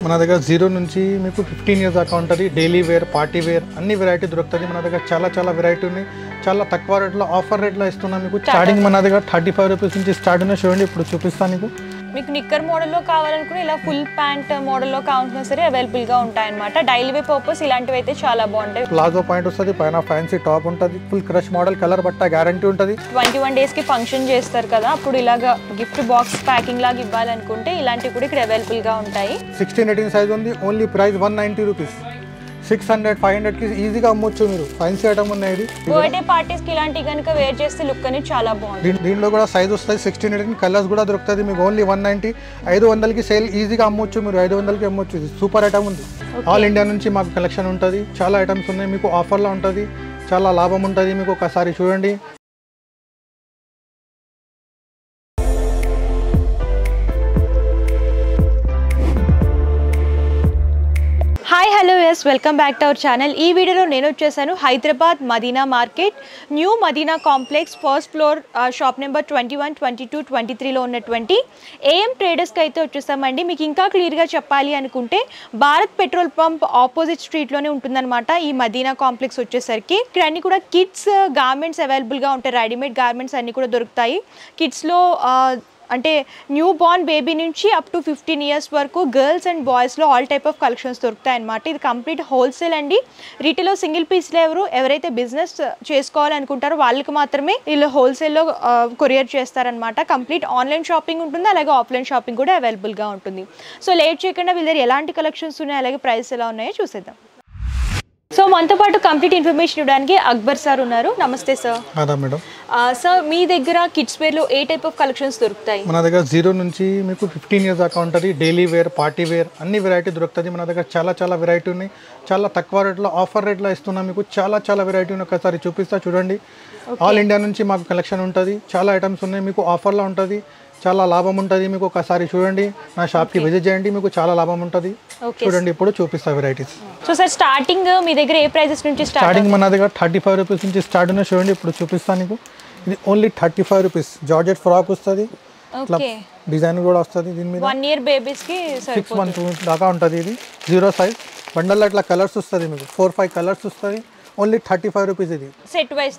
మన దగ్గర జీరో నుంచి మీకు 15 ఇయర్స్ దాకా ఉంటుంది. డైలీ వేర్, పార్టీ వేర్ అన్ని వెరైటీ దొరుకుతుంది. మన దగ్గర చాలా వెరైటీ ఉన్నాయి. చాలా తక్కువ రేట్లో ఆఫర్ రేట్లో ఇస్తున్నాం మీకు. స్టార్టింగ్ మన దగ్గర 35 రూపీస్ నుంచి స్టార్ట్ ఉన్నాయి. చూడండి ఇప్పుడు చూపిస్తాను మీకు నిక్కర్ మోడల్లో కావాలనుకుని ఇలా ఫుల్ ప్యాంట్ మోడల్లో కావాలన్నా సరే అవైలబుల్గా ఉంటాయి అనమాట. డైలీ వే పర్పస్ ఇలాంటివి అయితే చాలా బాగుంటాయి. ప్లాజో పాయింట్ వస్తుంది, పైన ఫ్యాన్సీ టాప్ ఉంటుంది, ఫుల్ క్రష్ మోడల్, కలర్ బట్ట గ్యారంటీ ఉంటుంది. 21 డేస్కి ఫంక్షన్ చేస్తారు కదా, అప్పుడు ఇలాగా గిఫ్ట్ బాక్స్ ప్యాకింగ్ లాగా ఇవ్వాలనుకుంటే ఇలాంటివి కూడా ఇక్కడ అవైలబుల్గా ఉంటాయి. 16-18 సైజ్ ఉంది. Only price 190 rupees. 600-500కి ఈజీగా అమ్మొచ్చు మీరు. ఫ్యాన్సీ ఐటమ్ ఉన్నాయి. బర్త్డే పార్టీస్కి ఇలాంటివి కనుక వేర్ చేస్తే లుక్ అనేది చాలా బాగుంది. దీంట్లో కూడా సైజ్ వస్తాయి. 16-18 కలర్స్ కూడా దొరుకుతుంది మీకు. ఓన్లీ 190. 500కి సేల్ ఈజీగా అమ్మొచ్చు మీరు. 500కి అమ్మొచ్చు. సూపర్ ఐటమ్ ఉంది. ఆల్ ఇండియా నుంచి మాకు కలెక్షన్ ఉంటుంది. చాలా ఐటమ్స్ ఉన్నాయి మీకు. ఆఫర్లో ఉంటుంది. చాలా లాభం ఉంటుంది మీకు. ఒకసారి చూడండి. Hi hello yes welcome back to our channel. ఈ వీడియోలో నేను వచ్చేసాను Hyderabad Madina market, new Madina complex, first floor, shop number 21, 22, 23లో ఉన్నటువంటి ఏఎం ట్రేడర్స్కి అయితే వచ్చేసామండి. మీకు ఇంకా క్లియర్గా చెప్పాలి అనుకుంటే భారత్ పెట్రోల్ పంప్ ఆపోజిట్ స్ట్రీట్లోనే ఉంటుందన్నమాట ఈ మదీనా కాంప్లెక్స్ వచ్చేసరికి. ఇక్కడ అన్ని కూడా కిడ్స్ గార్మెంట్స్ అవైలబుల్గా ఉంటాయి. రెడీమేడ్ గార్మెంట్స్ అన్నీ కూడా దొరుకుతాయి. కిడ్స్లో అంటే న్యూ బోర్న్ బేబీ నుంచి అప్ టు 15 ఇయర్స్ వరకు గర్ల్స్ అండ్ బాయ్స్లో ఆల్ టైప్ ఆఫ్ కలెక్షన్స్ దొరుకుతాయి అన్నమాట. ఇది కంప్లీట్ హోల్సేల్ అండి. రీటైల్లో సింగిల్ పీస్లో ఎవరైతే బిజినెస్ చేసుకోవాలనుకుంటారో వాళ్ళకి మాత్రమే వీళ్ళు హోల్సేల్లో కొరియర్ చేస్తారనమాట. కంప్లీట్ ఆన్లైన్ షాపింగ్ ఉంటుంది, అలాగే ఆఫ్లైన్ షాపింగ్ కూడా అవైలబుల్గా ఉంటుంది. సో లేట్ చేయకుండా వీళ్ళ దగ్గర ఎలాంటి కలెక్షన్స్ ఉన్నాయి, అలాగే ప్రైస్ ఎలా ఉన్నాయో చూసేద్దాం. సో మనతో పాటు కంప్లీట్ ఇన్ఫర్మేషన్ ఇవ్వడానికి అక్బర్ సార్ ఉన్నారు. నమస్తే సార్. మేడం. సార్ మీ దగ్గర కిడ్స్ వేర్లో ఏ టైప్ ఆఫ్ కలెక్షన్స్ దొరుకుతాయి? మన దగ్గర జీరో నుంచి మీకు 15 ఇయర్స్ దాకా ఉంటుంది. డైలీ వేర్, పార్టీ వేర్ అన్ని వెరైటీ దొరుకుతుంది. మన దగ్గర చాలా వెరైటీ ఉన్నాయి. చాలా తక్కువ రేట్లో ఆఫర్ రేట్లో ఇస్తున్నాం మీకు. చాలా వెరైటీ ఉన్నాయి. ఒకసారి చూపిస్తా చూడండి. ఆల్ ఇండియా నుంచి మాకు కలెక్షన్ ఉంటుంది. చాలా ఐటమ్స్ ఉన్నాయి మీకు. ఆఫర్లో ఉంటుంది. చాలా లాభం ఉంటుంది మీకు. ఒకసారి చూడండి, నా షాప్కి విజిట్ చేయండి, మీకు చాలా లాభం ఉంటుంది. చూడండి ఇప్పుడు చూపిస్తా వెరైటీస్. సో సార్ స్టార్టింగ్ మీ దగ్గర ఏ ప్రైజెస్ నుంచి స్టార్టింగ్ మన దగ్గర 35 రూపీస్ నుంచి స్టార్ట్ ఉన్నాయి. చూడండి ఇప్పుడు చూపిస్తాను మీకు. ఇది ఓన్లీ 35 రూపీస్. జార్జెట్ ఫ్రాక్ వస్తుంది, డిజైన్ కూడా వస్తుంది. దీని మీద 1 ఇయర్ బేబీస్కి 6 months దాకా ఉంటుంది. ఇది జీరో సైజ్ బండల్లో ఇట్లా కలర్స్ వస్తుంది మీకు. 4-5 కలర్స్ వస్తుంది. Only 35 rupees. ఇది సెట్ వైజ్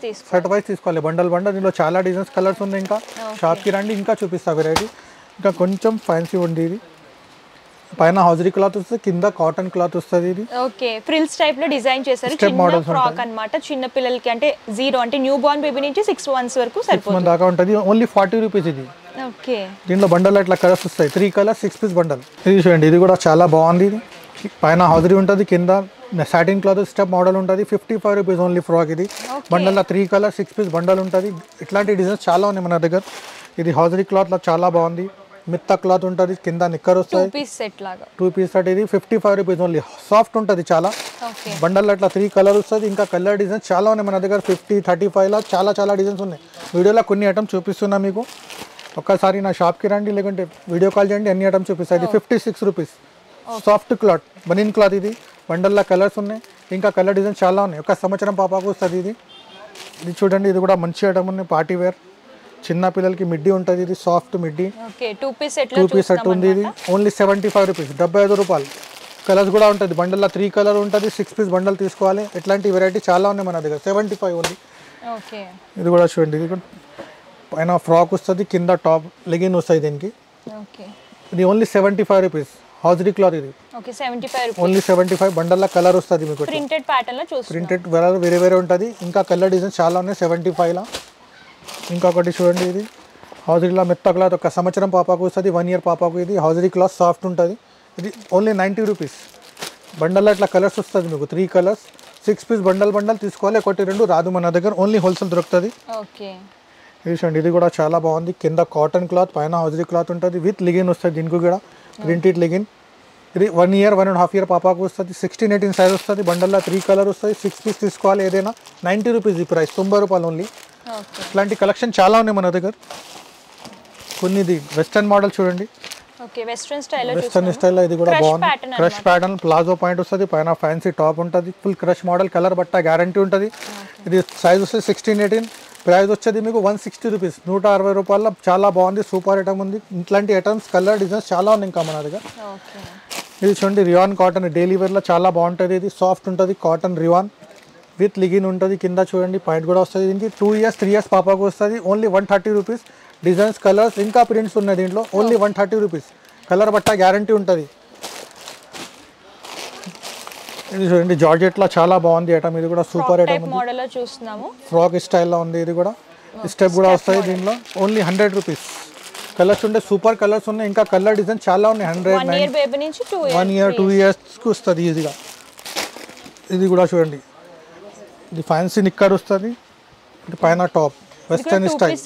తీసుకోవాలి. బండల్ దీనిలో చాలా డిజైన్స్ కలర్స్ ఉన్నాయి. ఇంకా షాప్కి రండి, ఇంకా చూపిస్తా వెరైటీ. ఇంకా కొంచెం ఫ్యాన్సీ ఉంది. ఇది పైన హౌజరీ క్లాత్ వస్తుంది, కింద కాటన్ క్లాత్ వస్తుంది. ఇది ఓకే ఫ్రిల్స్ టైప్ లో డిజైన్ చేశారు. చిన్న ఫ్రాక్ అన్నమాట. చిన్న పిల్లలకి అంటే జీరో అంటే న్యూ బోర్న్ బేబీ నుంచి 6 months వరకు సరిపోతుంది దాకా ఉంటుంది. Only 40 rupees. ఇది ఓకే. దీంట్లో బండల్ ఇట్లా కలర్స్ వస్తాయి. 3 కలర్స్ 6 పీస్ బండల్. ఇది చూడండి, ఇది కూడా చాలా బాగుంది. ఇది పైన హౌజరీ ఉంటుంది, కింద సాటిన్ క్లాత్ స్టెప్ మోడల్ ఉంటుంది. 55 రూపీస్ ఓన్లీ ఫ్రాక్. ఇది బండల్లో 3 కలర్ 6 పీస్ బండల్ ఉంటుంది. ఇట్లాంటి డిజైన్స్ చాలా ఉన్నాయి మన దగ్గర. ఇది హౌజరీ క్లాత్లో చాలా బాగుంది. మిత్తా క్లాత్ ఉంటుంది, కింద నిక్కర్ వస్తుంది. 2 పీస్ సెట్. ఇది 55 రూపీస్ ఓన్లీ. సాఫ్ట్ ఉంటుంది చాలా. బండల్లో అట్లా 3 కలర్ వస్తుంది. ఇంకా కలర్ డిజైన్స్ చాలా ఉన్నాయి మన దగ్గర. 50, 35లో చాలా డిజైన్స్ ఉన్నాయి. వీడియోలో కొన్ని ఐటమ్స్ చూపిస్తున్నా మీకు. ఒక్కసారి నా షాప్కి రండి, లేకుంటే వీడియో కాల్ చేయండి, అన్ని ఐటమ్స్ చూపిస్తాయి. ఇది 56 రూపీస్. సాఫ్ట్ క్లాత్, బనీన్ క్లాత్. ఇది బండల్లో కలర్స్ ఉన్నాయి. ఇంకా కలర్ డిజైన్స్ చాలా ఉన్నాయి. 1 సంవత్సరం పాపకు వస్తుంది. ఇది చూడండి, ఇది కూడా మంచి ఐటమ్ ఉన్నాయి. పార్టీ వేర్, చిన్న పిల్లలకి మిడ్డీ ఉంటుంది. ఇది సాఫ్ట్ మిడ్డీ. 2 పీస్ సెట్ ఉంది. ఇది ఓన్లీ 75 రూపీస్. 75 రూపాయలు. కలర్స్ కూడా ఉంటుంది. బండల్లో 3 కలర్ ఉంటుంది. 6 పీస్ బండల్ తీసుకోవాలి. ఇట్లాంటి వెరైటీ చాలా ఉన్నాయి మన దగ్గర. 75 ఓన్లీ. ఇది కూడా చూడండి, ఇది పైన ఫ్రాక్ వస్తుంది, కింద టాప్ లెగిన్ వస్తుంది. దీనికి ఇది ఓన్లీ 75 రూపీస్. Hosiery cloth. ఇది ఓన్లీ 75. బండల్లో కలర్ వస్తుంది మీకు. ప్రింటెడ్ వేరే ఉంటుంది. ఇంకా కలర్ డిజైన్ చాలా ఉన్నాయి 75లో. ఇంకొకటి చూడండి, ఇది హౌజరీలో మెత్త క్లాత్. 1 సంవత్సరం పాపకు వస్తుంది, 1 ఇయర్ పాపకు. ఇది హౌజరీ క్లాత్ సాఫ్ట్ ఉంటుంది. ఇది ఓన్లీ 90 రూపీస్. బండల్లో ఇట్లా కలర్స్ వస్తుంది మీకు. 3 కలర్స్ 6 పీస్ బండల్ తీసుకోవాలి. 1-2 రాదు మన దగ్గర. ఓన్లీ హోల్సేల్ దొరుకుతుంది. ఇది చూడండి, ఇది కూడా చాలా బాగుంది. కింద కాటన్ క్లాత్, పైన హౌజరీ క్లాత్ ఉంటుంది. విత్ లెగిన్ వస్తుంది. దీనికి కూడా ప్రింటెడ్ లెగిన్. ఇది 1 ఇయర్ 1.5 ఇయర్ పాపకు వస్తుంది. 16-18 సైజ్ వస్తుంది. బండల్లో 3 కలర్ వస్తుంది. 6 పీస్ తీసుకోవాలి ఏదైనా. 90 రూపీస్. ఈ ప్రైస్ 90 రూపాయలు ఓన్లీ. ఇట్లాంటి కలెక్షన్ చాలా ఉన్నాయి మన దగ్గర. కొన్ని ఇది వెస్టర్న్ మోడల్ చూడండి. వెస్టర్న్ స్టైల్లో ఇది కూడా బాగుంది. క్రష్ ప్యాటర్న్, ప్లాజో పాయింట్ వస్తుంది, పైన ఫ్యాన్సీ టాప్ ఉంటుంది. ఫుల్ క్రష్ మోడల్, కలర్ బట్ట గ్యారంటీ ఉంటుంది. ఇది సైజ్ వస్తుంది 16-18. ప్రైస్ వచ్చేది మీకు 160 రూపీస్. 160 రూపాయల్లో చాలా బాగుంది. సూపర్ ఐటమ్ ఉంది. ఇట్లాంటి ఐటమ్స్ కలర్ డిజైన్స్ చాలా ఉన్నాయి ఇంకా మన దగ్గర. ఇది చూడండి రియాన్ కాటన్, డైలీ వేర్లో చాలా బాగుంటుంది. ఇది సాఫ్ట్ ఉంటుంది, కాటన్ రియాన్ విత్ లిగిన్ ఉంటుంది. కింద చూడండి పాయింట్ కూడా వస్తుంది. దీనికి 2 years 3 years పాపకు వస్తుంది. Only 130 rupees. డిజైన్స్, కలర్స్ ఇంకా ప్రింట్స్ ఉన్నాయి దీంట్లో. Only 130 rupees. కలర్ బట్ట గ్యారంటీ ఉంటుంది. ఇది చూడండి జార్జెట్లో చాలా బాగుంది ఐటమ్. ఇది కూడా సూపర్ ఐటమ్ ఉంది. మోడల్ లో చూస్తున్నాము, ఫ్రాక్ స్టైల్లో ఉంది. ఇది కూడా స్టెప్ కూడా వస్తుంది దీంట్లో. Only 100 rupees. కలర్స్ ఉంటే సూపర్ కలర్స్ ఉన్నాయి. ఇంకా కలర్ డిజైన్ చాలా ఉన్నాయి. 1 year బేబీ నుంచి 1 year 2 yearsకి వస్తుంది ఈజీగా. ఇది కూడా చూడండి, ఇది ఫ్యాన్సీ నిక్కర్ వస్తుంది. ఇది పైన top western style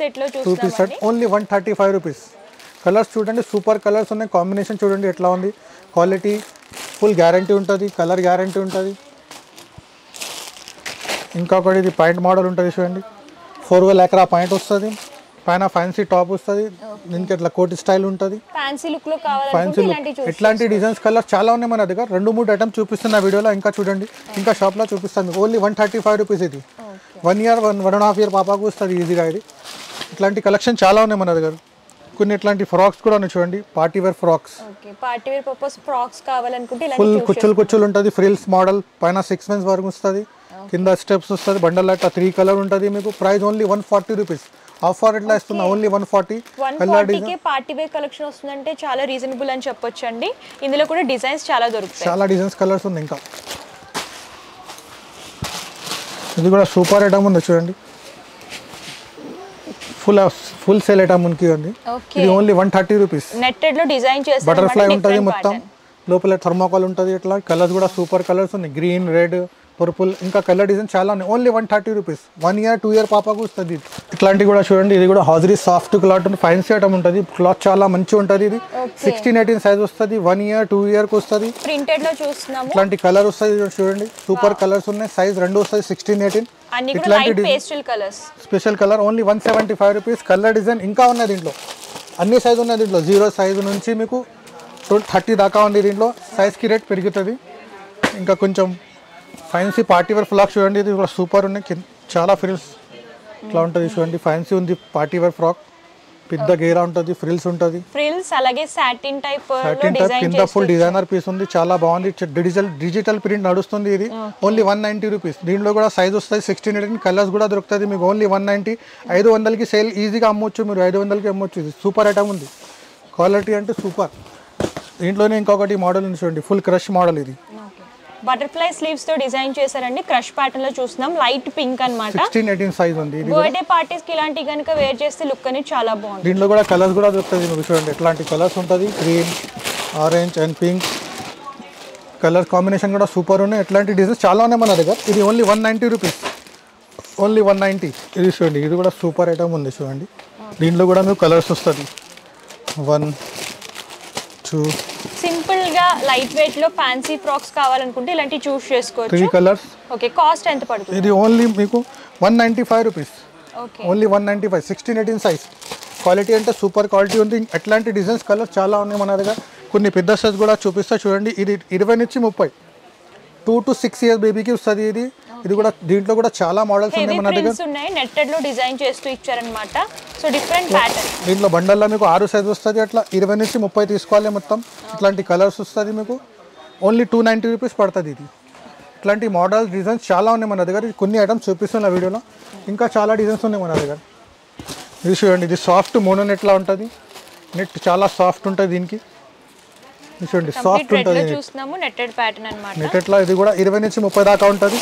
2 piece set. Only 135 rupees. Colours చూడండి సూపర్ కలర్స్ ఉన్నాయి. కాంబినేషన్ చూడండి ఎట్లా ఉంది. క్వాలిటీ ఫుల్ గ్యారంటీ ఉంటుంది. కలర్ గ్యారంటీ ఉంటుంది. ఇంకొకటి ఇది పాయింట్ మోడల్ ఉంటుంది చూడండి. 4 ఎకరా పాయింట్ వస్తుంది. పైన ఫ్యాన్సీ టాప్ వస్తుంది. దీనికి ఇట్లా కోటి స్టైల్ ఉంటుంది. ఫ్యాన్సీ లుక్ లో కావాలంటే ఇట్లాంటి డిజైన్స్ కలర్ చాలా ఉన్నాయి మన దగ్గర. 2-3 ఐటమ్స్ చూపిస్తున్న వీడియోలో. ఇంకా చూడండి, ఇంకా షాప్లో చూపిస్తాను. Only 135 rupees. ఇది 1 year 1.5 year పాపకు వస్తుంది ఈజీగా. ఇది ఇట్లాంటి కలెక్షన్ చాలా ఉన్నాయి మన దగ్గర. కొన్ని ఇట్లాంటి ఫ్రాక్స్ కూడా ఉన్నాయి చూడండి, party wear frocks. Party wear purpose frocks కావాలనుకుంటే ఫుల్ కుచ్చులు ఉంటుంది. ఫ్రిల్స్ మోడల్ పైన 6 months వరకు వస్తుంది. కింద స్టెప్స్ వస్తుంది. బండల్ అట్లా 3 కలర్ ఉంటుంది మీకు. Price only 140 rupees. ఆఫర్ ఎట్లా ఇస్తున్నా ఓన్లీ 140. పార్టీ వేర్ కలెక్షన్ వస్తుందంటే చాలా రీజనబుల్ అని చెప్పొచ్చు అండి. ఇందులో కూడా డిజైన్స్ చాలా దొరుకుతాయి. చాలా డిజైన్స్ కలర్స్ ఉన్నాయి. ఇంకా ఇది కూడా సూపర్ ఐటమ్ ఉంది చూడండి. ఫుల్ సేల్ ఐటమ్ ఉంది. ఇది ఓన్లీ 130 రూపీస్. నెట్టెడ్ లో డిజైన్ చేసి బటర్ఫ్లై ఉంటుంది మొత్తం. లోపల థర్మాకోల్ ఉంటుంది. ఇట్లా కలర్స్ కూడా సూపర్ కలర్స్ ఉన్నాయి. గ్రీన్, రెడ్, పర్పుల్, ఇంకా కలర్ డిజైన్ చాలా ఉన్నాయి. Only 130 rupees. 1 year 2 year పాపకు వస్తుంది. ఇట్లాంటివి కూడా చూడండి. ఇది కూడా హాజరీ సాఫ్ట్ క్లాత్ ఉంది. ఫ్యాన్సీ ఐటమ్ ఉంటుంది. క్లాత్ చాలా మంచిగా ఉంటుంది. ఇది 16-18 సైజ్ వస్తుంది. 1 year 2 yearకి వస్తుంది. ప్రింటెడ్ లో చూస్తున్నాము. ఇట్లాంటి కలర్ వస్తుంది చూడండి. సూపర్ కలర్స్ ఉన్నాయి. సైజ్ 2 వస్తుంది. 16-18. ఇట్లాంటి special colour only 175 rupees. Colour design ఇంకా ఉన్నాయి దీంట్లో. అన్ని సైజ్ ఉన్నాయి దీంట్లో. 0 సైజు నుంచి మీకు 30 దాకా ఉంది దీంట్లో. సైజ్కి రేట్ పెరుగుతుంది. ఇంకా కొంచెం ఫ్యాన్సీ పార్టీ వేర్ ఫ్రాక్ చూడండి. ఇది కూడా సూపర్ ఉన్నాయి. చాలా ఫ్రిల్స్ ఇట్లా ఉంటుంది చూడండి. ఫ్యాన్సీ ఉంది. పార్టీ వేర్ ఫ్రాక్ పెద్ద గేరా ఉంటుంది. ఫ్రిల్స్ ఉంటుంది. ఫ్రిల్స్ అలాగే సాటిన్ టైప్ కింద ఫుల్ డిజైనర్ పీస్ ఉంది. చాలా బాగుంది. డిజిటల్ ప్రింట్ నడుస్తుంది. ఇది ఓన్లీ 190 రూపీస్. దీంట్లో కూడా సైజ్ వస్తుంది 16-18. కలర్స్ కూడా దొరుకుతుంది మీకు. ఓన్లీ 190. 500కి సేల్ ఈజీగా అమ్మొచ్చు మీరు. 500కి అమ్మొచ్చు. ఇది సూపర్ ఐటమ్ ఉంది. క్వాలిటీ అంటే సూపర్. దీంట్లోనే ఇంకొకటి మోడల్ ఉంది చూడండి. Full crush model. ఇది బటర్ఫ్లై స్లీవ్స్ తో డిజైన్ చేశారండి. క్రష్ ప్యాటర్న్ లో చూస్తున్నాం. లైట్ పింక్ అన్నమాట. 16-18 సైజ్ ఉంది. ఇది బర్త్డే పార్టీస్ కి ఇలాంటి గనుక వేర్ చేస్తే లుక్ అనేది చాలా బాగుంటుంది. దీంట్లో కూడా కలర్స్ కూడా దొరుకుతుంది మీకు చూడండి. ఇట్లాంటి కలర్స్ ఉంటుంది. Green, orange and pink colour combination కూడా సూపర్ ఉన్నాయి. ఇట్లాంటి డిజైన్స్ చాలా ఉన్నాయి మన దగ్గర. ఇది ఓన్లీ 190 రూపీస్. ఓన్లీ 190. ఇది చూడండి. ఇది కూడా సూపర్ ఐటమ్ ఉంది చూడండి. దీంట్లో కూడా మీకు కలర్స్ వస్తుంది. 1, 2. సింపుల్ గా లైట్ వెయిట్ లో ఫ్యాన్సీ ఫ్రాక్స్ కావాలనుకుంటే ఇలాంటి చూస్ చేసుకోవచ్చు. 3 కలర్స్. ఓకే, కాస్ట్ ఎంత పడుతుంది? ఇది ఓన్లీ మీకు 195 rupees. Okay, only 195. 16-18 size. Quality అంటే సూపర్ క్వాలిటీ ఉంది. ఎట్లాంటి డిజైన్స్ కలర్స్ చాలా ఉన్నాయి మన దగ్గర. కొన్ని పెద్ద సైజ్ కూడా చూపిస్తా చూడండి. ఇది 20 నుంచి 30. 2 to 6 years బేబీకి వస్తుంది. ఇది కూడా దీంట్లో కూడా చాలా మోడల్స్ ఉన్నాయి మన దగ్గర. నెట్టెడ్ లో డిజైన్ చేస్తూ ఇచ్చారన్నమాట. So different pattern. దీంట్లో బండల్లో మీకు 6 సైజ్ వస్తుంది. అట్లా 20 నుంచి 30 తీసుకోవాలి మొత్తం. ఇట్లాంటి కలర్స్ వస్తుంది మీకు. ఓన్లీ 290 రూపీస్ పడుతుంది. ఇది ఇట్లాంటి మోడల్స్ డిజైన్స్ చాలా ఉన్నాయి మన దగ్గర. కొన్ని ఐటమ్స్ చూపిస్తున్న వీడియోలో. ఇంకా చాలా డిజైన్స్ ఉన్నాయి మన దగ్గర. ఇది చూడండి. ఇది సాఫ్ట్ మోనో నెట్లా ఉంటుంది. నెట్ చాలా సాఫ్ట్ ఉంటుంది దీనికి. చూడండి సాఫ్ట్ ఉంటుంది. నెట్టెడ్ ప్యాటర్న్ అన్నమాట. నెట్టెడ్లో ఇది కూడా 20 నుంచి 30 దాకా ఉంటుంది.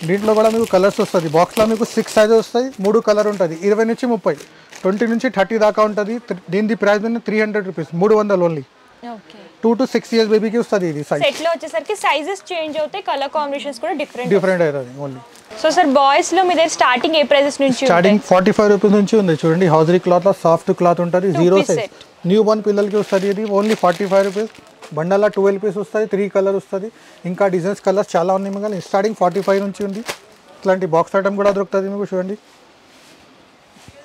దీంట్లో కూడా మీకు కలర్స్ వస్తుంది. బాక్స్లో మీకు 6 సైజెస్ వస్తాయి. 3 కలర్ ఉంటుంది. 20 నుంచి 30, 20 నుంచి 30 దాకా ఉంటుంది. దీని price 300 rupees. 300 only. 2 to 6 years బేబీకి వస్తుంది. ఇది సైజ్. సెట్ లో వచ్చేసరికి సైజెస్ చేంజ్ అవుతాయి. కలర్ కాంబినేషన్స్ కూడా డిఫరెంట్ అవుతుంది ఓన్లీ. సో సార్ బాయ్స్ లో మీ దగ్గర స్టార్టింగ్ ఏ ప్రైసెస్ నుంచి? స్టార్టింగ్ 45 రూపీస్ నుంచి ఉంది చూడండి. హౌజరీ క్లాత్ లో సాఫ్ట్ క్లాత్ ఉంటుంది. 0 సైజ్ న్యూ బోర్న్ పిల్లలకి వస్తుంది. ఇది ఓన్లీ 45 రూపీస్. బండల్లో 12 పీస్ వస్తుంది. 3 కలర్ వస్తుంది. ఇంకా డిజైన్స్ కలర్స్ చాలా ఉన్నాయి మీకు. స్టార్టింగ్ 45 నుంచి ఉంది. ఇట్లాంటి బాక్స్ ఐటమ్ కూడా దొరుకుతుంది మీకు చూడండి.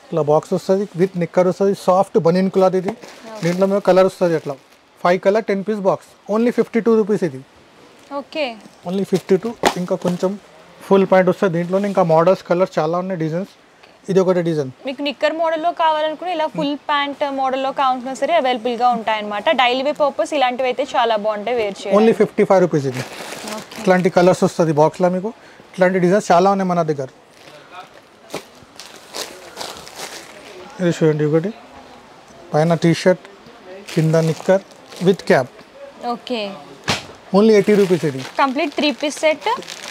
ఇట్లా బాక్స్ వస్తుంది విత్ నిక్కర్ వస్తుంది. సాఫ్ట్ బనీన్ క్లాత్ ఇది. దీంట్లో మీకు కలర్ వస్తుంది. అట్లా 5 colour 10 piece box. Only 52 rupees ఇది. Okay, only 52. ఇంకా కొంచెం ఫుల్ పాయింట్ వస్తుంది. దీంట్లోనే ఇంకా మోడల్స్ కలర్స్ చాలా ఉన్నాయి. డిజైన్స్ ఇది ఒకటి డిజైన్. మీకు నిక్కర్ మోడల్లో కావాలనుకుని ఇలా ఫుల్ ప్యాంట్ మోడల్లో కావాలన్నా సరే అవైలబుల్గా ఉంటాయన్నమాట. డైలీ వే పర్పస్ ఇలాంటివి అయితే చాలా బాగుంటాయి వేర్ చేయాలి. ఓన్లీ 55 రూపీస్ ఇది. ఇట్లాంటి కలర్స్ వస్తుంది బాక్స్లో మీకు. ఇట్లాంటి డిజైన్స్ చాలా ఉన్నాయి మన దగ్గర. ఇది చూడండి ఒకటి పైన టీ షర్ట్ కింద knicker with cap. Okay only 80 rupees ఇది. కంప్లీట్ 3 పీస్ సెట్,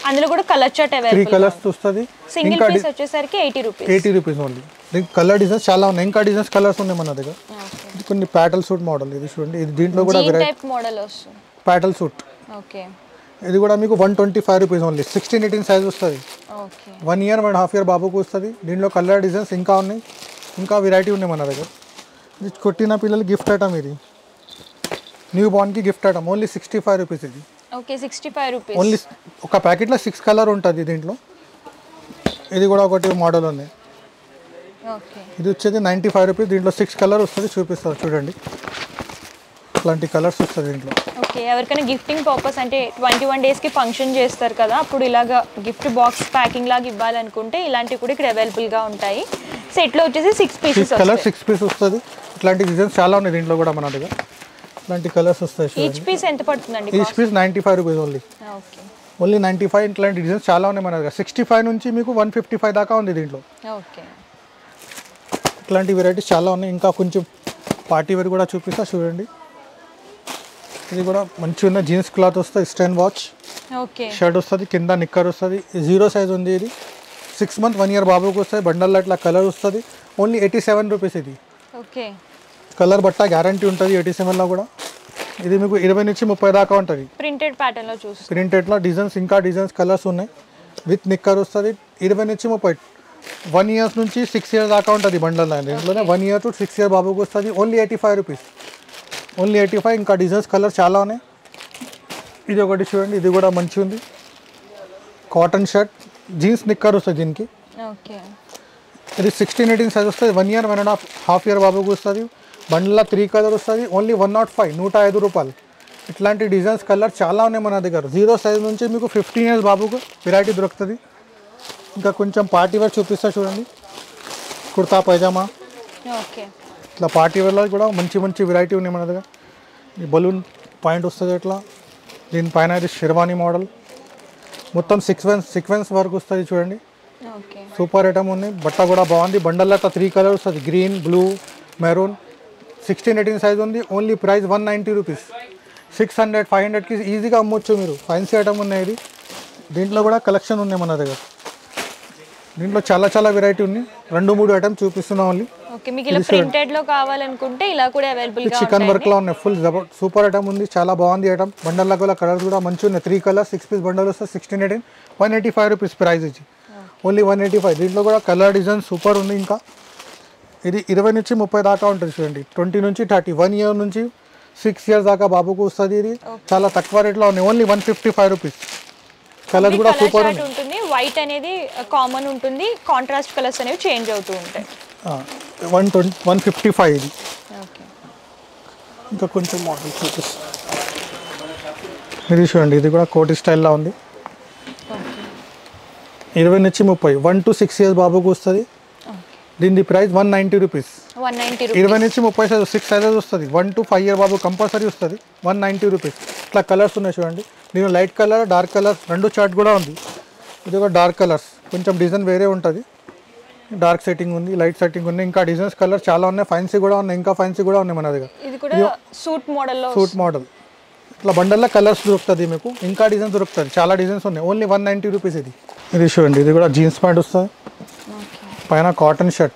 అందులో కూడా కలర్ చార్ట్ 3 అవైలబుల్. కలర్స్ వస్తుంది. సింగిల్ పీస్ వచ్చేసరికి 80 రూపీస్. 80 rupees only. దీనికి కలర్ డిజైన్స్ చాలా ఉన్నాయి. ఇంకా డిజైన్స్ కలర్స్ ఉన్నాయి మన దగ్గర. ఇది కొన్ని ప్యాటల్ సూట్ మోడల్. ఇది చూడండి ఇది దీంట్లో కూడా జీన్ టైప్ మోడల్ వస్తుంది ప్యాటల్ సూట్. ఓకే ఇది కూడా మీకు 125 రూపీస్ ఓన్లీ. 16-18 సైజ్ వస్తుంది. ఓకే 1 ఇయర్ 1.5 ఇయర్ బాబుకు వస్తుంది. దీంట్లో కలర్ డిజైన్స్ ఇంకా ఉన్నాయి, ఇంకా వెరైటీ ఉన్నాయి మన దగ్గర. ఇది కొట్టిన పిల్లలు గిఫ్ట్ ఐటమ్. ఇది న్యూ బార్న్కి గిఫ్ట్ ఐటమ్. ఓన్లీ 65 రూపీస్ ఇది. Okay 65 rupees. ఓన్లీ ఒక ప్యాకెట్లో 6 కలర్ ఉంటుంది దీంట్లో. ఇది కూడా ఒకటి మోడల్ ఉంది. ఓకే ఇది వచ్చేది 95 రూపీస్. దీంట్లో 6 కలర్ వస్తుంది. చూపిస్తారు చూడండి. ఇట్లాంటి కలర్స్ వస్తుంది దీంట్లో. ఓకే ఎవరికైనా గిఫ్టింగ్ పర్పస్ అంటే 21 డేస్కి ఫంక్షన్ చేస్తారు కదా, అప్పుడు ఇలాగా గిఫ్ట్ బాక్స్ ప్యాకింగ్ లాగా ఇవ్వాలనుకుంటే ఇలాంటివి కూడా ఇక్కడ అవైలబుల్గా ఉంటాయి. సెట్లో వచ్చేసి 6 పీసెస్ కలర్ 6 పీస్ వస్తుంది. ఇట్లాంటి డిజైన్స్ చాలా ఉన్నాయి దీంట్లో కూడా మన దగ్గర. ఇట్లాంటి కలర్స్ వస్తాయి. ఈచ్ పీస్ ఎంత పడుతుందండి? Each piece 95 rupees only. Okay only 95. ఇట్లాంటి డిజైన్స్ చాలా ఉన్నాయి మన దగ్గర. 65 నుంచి మీకు 155 దాకా ఉంది దీంట్లో. ఓకే ఇట్లాంటి వెరైటీస్ చాలా ఉన్నాయి. ఇంకా కొంచెం పార్టీ వేర్ కూడా చూపిస్తా చూడండి. ఇది కూడా మంచిగా ఉన్న జీన్స్ క్లాత్ వస్తుంది. స్టెన్ వాచ్ ఓకే షర్ట్ వస్తుంది, కింద నిక్కర్ వస్తుంది. 0 సైజ్ ఉంది ఇది. 6 మంత్ 1 ఇయర్ బాబుకి వస్తుంది. బండల్లో ఇట్లా కలర్ వస్తుంది. ఓన్లీ 87 రూపీస్ ఇది. ఓకే కలర్ బట్ట గ్యారంటీ ఉంటుంది 87లో కూడా. ఇది మీకు 20 నుంచి 30 దాకా ఉంటుంది. ప్రింటెడ్ ప్యాటర్న్లో చూసి ప్రింటెడ్లో డిజైన్స్ ఇంకా డిజైన్స్ కలర్స్ ఉన్నాయి. విత్ నిక్కర్ వస్తుంది. 20 నుంచి 30. 1 ఇయర్స్ నుంచి 6 ఇయర్స్ దాకా ఉంటుంది బండల్. దీంట్లోనే 1 ఇయర్ టు 6 ఇయర్ బాబుకి వస్తుంది. Only 85 rupees. ఓన్లీ 85. ఇంకా డిజైన్స్ కలర్ చాలా ఉన్నాయి. ఇది ఒకటి చూడండి. ఇది కూడా మంచిగా ఉంది. కాటన్ షర్ట్ జీన్స్ నిక్కర్ వస్తుంది దీనికి. ఓకే ఇది 16-18 సైజ్ వస్తుంది. 1 ఇయర్ 1.5 ఇయర్ బాబుకి వస్తుంది. బండిలో 3 కలర్ వస్తుంది. ఓన్లీ 105 105 రూపాయలు. ఇట్లాంటి డిజైన్స్ కలర్ చాలా ఉన్నాయి మన దగ్గర. 0 సైజ్ నుంచి మీకు 15 ఇయర్స్ బాబుకు వెరైటీ దొరుకుతుంది. ఇంకా కొంచెం పార్టీ వేర్ చూపిస్తా చూడండి. కుర్తా పైజామా ఓకే ఇట్లా పార్టీ వేర్లో కూడా మంచి మంచి వెరైటీ ఉన్నాయి మన దగ్గర. ఈ బలూన్ పాయింట్ వస్తుంది ఇట్లా. దీనిపైన ఇది షెర్వానీ మోడల్. మొత్తం సీక్వెన్స్ వర్క్ వస్తుంది చూడండి. ఓకే సూపర్ ఐటమ్ ఉంది. బట్ట కూడా బాగుంది. బండల్లో 3 కలర్ వస్తుంది. Green, blue, maroon. 16-18 సైజ్ ఉంది. Only price 190 rupees. 600 500కి ఈజీగా అమ్మొచ్చు మీరు. ఫ్యాన్సీ ఐటమ్ ఉన్నాయి ఇది. దీంట్లో కూడా కలెక్షన్ ఉన్నాయి మన దగ్గర. దీంట్లో చాలా చాలా వెరైటీ ఉంది. 2-3 ఐటమ్ చూపిస్తున్నాం ఓన్లీ. ఓకే మీకు ఇలా ప్రింటెడ్ లో కావాలనుకుంటే ఇలా కూడా అవైలబుల్ గా చికెన్ వర్క్ లో ఉన్నాయి. ఫుల్ సూపర్ ఐటమ్ ఉంది. చాలా బాగుంది ఐటమ్. బండల్లో కూడా కలర్స్ కూడా మంచిగా ఉన్నాయి. 3 కలర్స్ 6 పీస్ బండల్ వస్తుంది. 16-18 185 రూపీస్ ప్రైస్ ఇది. ఓన్లీ 185. దీంట్లో కూడా కలర్ డిజైన్ సూపర్ ఉంది. ఇంకా ఇది 20 నుంచి 30 దాకా ఉంటుంది చూడండి. 20 నుంచి 30. 1 ఇయర్ నుంచి 6 ఇయర్స్ దాకా బాబుకు వస్తుంది. ఇది చాలా తక్కువ రేట్లో ఉంది. Only 155 rupees. కలర్ కూడా సూపర్ ఉంటుంది. వైట్ అనేది కామన్ ఉంటుంది. కాంట్రాస్ట్ కలర్స్ అనేవి చేంజ్ అవుతూ ఉంటాయి. 155 ఇది. ఓకే ఇంకా కొంచెం మోడల్ చూపిస్తాను. ఇది చూడండి. ఇది కూడా కోటి స్టైల్లో ఉంది. 20 నుంచి 30. 1 to 6 ఇయర్స్ బాబుకు వస్తుంది. దీని ప్రైస్ 190 రూపీస్. 20 నుంచి 30 సైజ్ 6 సైజెస్ వస్తుంది. 1 to 5 ఇయర్ బాబు కంపల్సరీ వస్తుంది. 190 రూపీస్. ఇట్లా కలర్స్ ఉన్నాయి చూడండి. దీని light colour, dark colour 2 chart కూడా ఉంది. ఇది ఒక డార్క్ కలర్స్. కొంచెం డిజైన్ వేరే ఉంటుంది. డార్క్ సెట్టింగ్ ఉంది, లైట్ సెట్టింగ్ ఉంది. ఇంకా డిజైన్స్ కలర్ చాలా ఉన్నాయి. ఫ్యాన్సీ కూడా ఉన్నాయి. ఇంకా ఫ్యాన్సీ కూడా ఉన్నాయి మన దగ్గర. ఇది కూడా సూట్ మోడల్లో. Suit model. ఇట్లా బండల్లో కలర్స్ దొరుకుతుంది మీకు. ఇంకా డిజైన్స్ దొరుకుతుంది. చాలా డిజైన్స్ ఉన్నాయి. ఓన్లీ 190 రూపీస్ ఇది. ఇది చూడండి. ఇది కూడా జీన్స్ ప్యాంట్ వస్తుంది. పైన కాటన్ షర్ట్,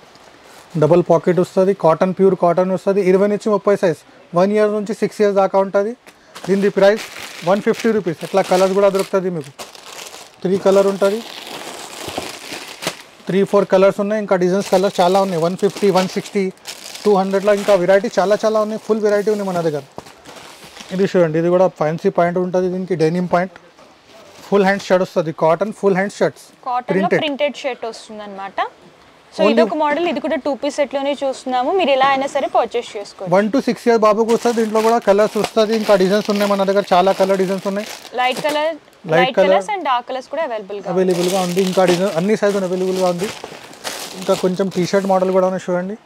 డబుల్ పాకెట్ వస్తుంది. కాటన్, ప్యూర్ కాటన్ వస్తుంది. 20 నుంచి 30 సైజ్. 1 ఇయర్ నుంచి 6 ఇయర్స్ దాకా ఉంటుంది. దీని ప్రైస్ 150 రూపీస్. ఇట్లా కలర్స్ కూడా దొరుకుతుంది మీకు. 3 కలర్ ఉంటుంది. 3-4 కలర్స్ ఉన్నాయి. ఇంకా డిజైన్స్ కలర్స్ చాలా ఉన్నాయి. 150, 160, 200లో ఇంకా వెరైటీ చాలా చాలా ఉన్నాయి. ఫుల్ వెరైటీ ఉంది మన దగ్గర. ఇది చూడండి. ఇది కూడా ఫ్యాన్సీ పాయింట్ ఉంటుంది. దీనికి denim point. Full hand shirt వస్తుంది. Cotton full hand shirts. Cotton printed shirt వస్తుంది అనమాట. సో ఇది ఒక మోడల్. ఇది కూడా 2 పీస్ సెట్ లోనే చూస్తున్నాము. మీరు ఎలా అయినా సరే పర్చేస్ చేసుకోవచ్చు. 1 to 6 ఇయర్స్ బాబుకు వస్తుంది. దీంట్లో కూడా కలర్స్ వస్తుంది. ఇంకా డిజైన్స్ ఉన్నాయి మన దగ్గర. చాలా కలర్ డిజైన్స్ ఉన్నాయి. Light colours and dark colours కూడా అవైలబుల్ గా ఉంది. ఇంకా డిజైన్ అన్ని సైజులు అవైలబుల్ గా ఉంది. ఇంకా కొంచెం టీ షర్ట్ మోడల్ కూడా ఉన్నాయి చూడండి.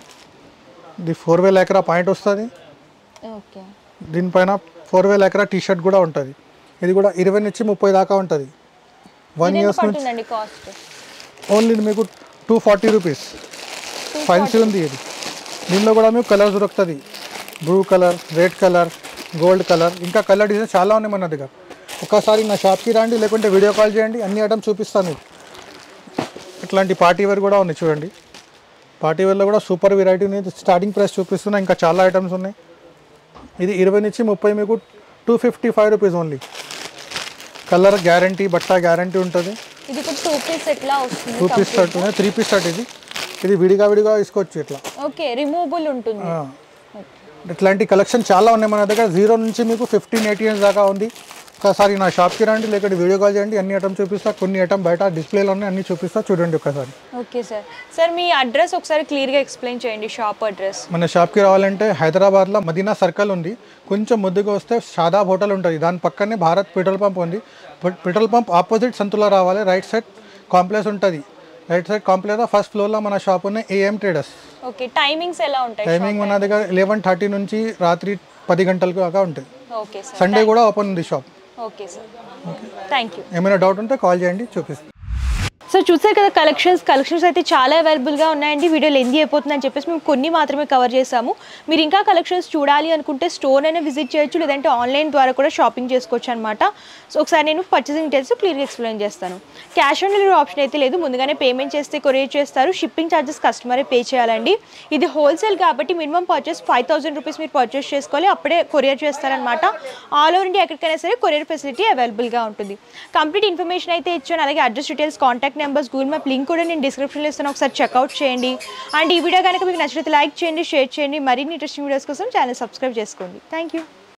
ఇది 4 ఎకరా పాయింట్ వస్తుంది. ఓకే, దీనిపైన 4 ఎకరా టీ షర్ట్ కూడా ఉంటుంది. ఇది కూడా 20 నుంచి 30 దాకా ఉంటుంది. 1 ఇయర్స్ నుంచి పడుతుందండి కాస్ట్? ఓన్లీ మీకు 240 రూపీస్. ఫ్యాన్సీ ఉంది ఇది. దీనిలో కూడా మీకు కలర్ దొరుకుతుంది. Blue colour, red colour, gold colour, ఇంకా కలర్ డిజైన్ చాలా ఉన్నాయి మన దగ్గర. ఒకసారి నా షాప్కి రండి, లేకుంటే వీడియో కాల్ చేయండి, అన్ని ఐటమ్స్ చూపిస్తాను. ఇట్లాంటి పార్టీ వేర్ కూడా ఉన్నాయి చూడండి. పార్టీ వేర్లో కూడా సూపర్ వెరైటీ ఉంది. స్టార్టింగ్ ప్రైస్ చూపిస్తున్నా, ఇంకా చాలా ఐటమ్స్ ఉన్నాయి. ఇది 20 నుంచి 30 మీకు 255 రూపీస్ ఓన్లీ. కలర్ గ్యారంటీ, బట్ట గ్యారంటీ ఉంటుంది. ఇది 2 పీస్ ఎట్లా వస్తుంది? 2 పీస్ షర్ట్, 3 పీస్ షర్ట్. ఇది విడిగా తీసుకోవచ్చు ఇట్లా. ఓకే, రిమూవబుల్ ఉంటుంది. ఇట్లాంటి కలెక్షన్ చాలా ఉన్నాయి మన దగ్గర. 0 నుంచి మీకు 15-18 దాకా ఉంది. ఒకసారి నా షాప్కి రండి, లేకపోతే వీడియో కాల్ చేయండి, అన్ని ఐటమ్ చూపిస్తా. కొన్ని ఐటమ్ బయట డిస్ప్లేలో ఉన్నాయి, అన్ని చూపిస్తా, చూడండి ఒకసారి. Okay sir. సార్ మీ అడ్రస్ ఒకసారి క్లియర్గా ఎక్స్ప్లెయిన్ చేయండి, షాప్ అడ్రస్. మన షాప్కి రావాలంటే హైదరాబాద్లో మదీనా సర్కిల్ ఉంది. కొంచెం ముందుకు వస్తే షాదాబ్ హోటల్ ఉంటుంది. దాని పక్కనే భారత్ పెట్రోల్ పంప్ ఉంది. పెట్రోల్ పంప్ ఆపోజిట్ సంతులో రావాలి. రైట్ సైడ్ కాంప్లెక్స్ ఉంటుంది. రైట్ సైడ్ కాంప్లెక్స్ ఫస్ట్ ఫ్లోర్లో మన షాప్ ఉన్నాయి, AM ట్రేడర్స్. ఓకే, టైమింగ్స్ ఎలా ఉంటాయి? టైమింగ్ మన దగ్గర 11:30 నుంచి రాత్రి 10 గంటలకు దాకా ఉంటుంది. Okay sir. సండే కూడా ఓపెన్ ఉంది shop. Okay sir, thank you. ఏమైనా డౌట్ ఉంటే కాల్ చేయండి, చూపిస్తాను. సో చూసారు కదా కలెక్షన్స్ అయితే చాలా అవైలబుల్గా ఉన్నాయండి. వీడియో లెందీ అయిపోతుందని చెప్పేసి మేము కొన్ని మాత్రమే కవర్ చేసాము. మీరు ఇంకా కలెక్షన్స్ చూడాలి అనుకుంటే స్టోర్ అయినా విజిట్ చేయొచ్చు, లేదంటే ఆన్లైన్ ద్వారా కూడా షాపింగ్ చేసుకోవచ్చు అనమాట. సో ఒకసారి నేను పర్చేసింగ్ డీటెయిల్స్ క్లియర్గా ఎక్స్ప్లెయిన్ చేస్తాను. క్యాష్ ఆన్ డెలివరీ ఆప్షన్ అయితే లేదు. ముందుగానే పేమెంట్ చేస్తే కొరియర్ చేస్తారు. షిప్పింగ్ ఛార్జెస్ కస్టమరే పే చేయాలండి. ఇది హోల్సేల్ కాబట్టి మినిమం పర్చేస్ 5000 రూపీస్ మీరు పర్చేస్ చేసుకోవాలి, అప్పుడే కొరియర్ చేస్తారనమాట. ఆల్ ఓవర్ ఇండియా ఎక్కడికైనా సరే కొరియర్ ఫెసిలిటీ అవైలబుల్గా ఉంటుంది. కంప్లీట్ ఇన్ఫర్మేషన్ అయితే ఇచ్చాను. అలాగే address details, contact numbers, Google map link కూడా నేను డిస్క్రిప్షన్లో ఇస్తాను. ఒకసారి చెక్అవుట్ చేయండి. అండ్ ఈ వీడియో కనుక మీకు నచ్చితే లైక్ చేయండి, షేర్ చేయండి. మరిన్ని ఇంట్రెస్టింగ్ వీడియోస్ కోసం ఛానల్ సబ్స్క్రైబ్ చేసుకోండి. Thank you.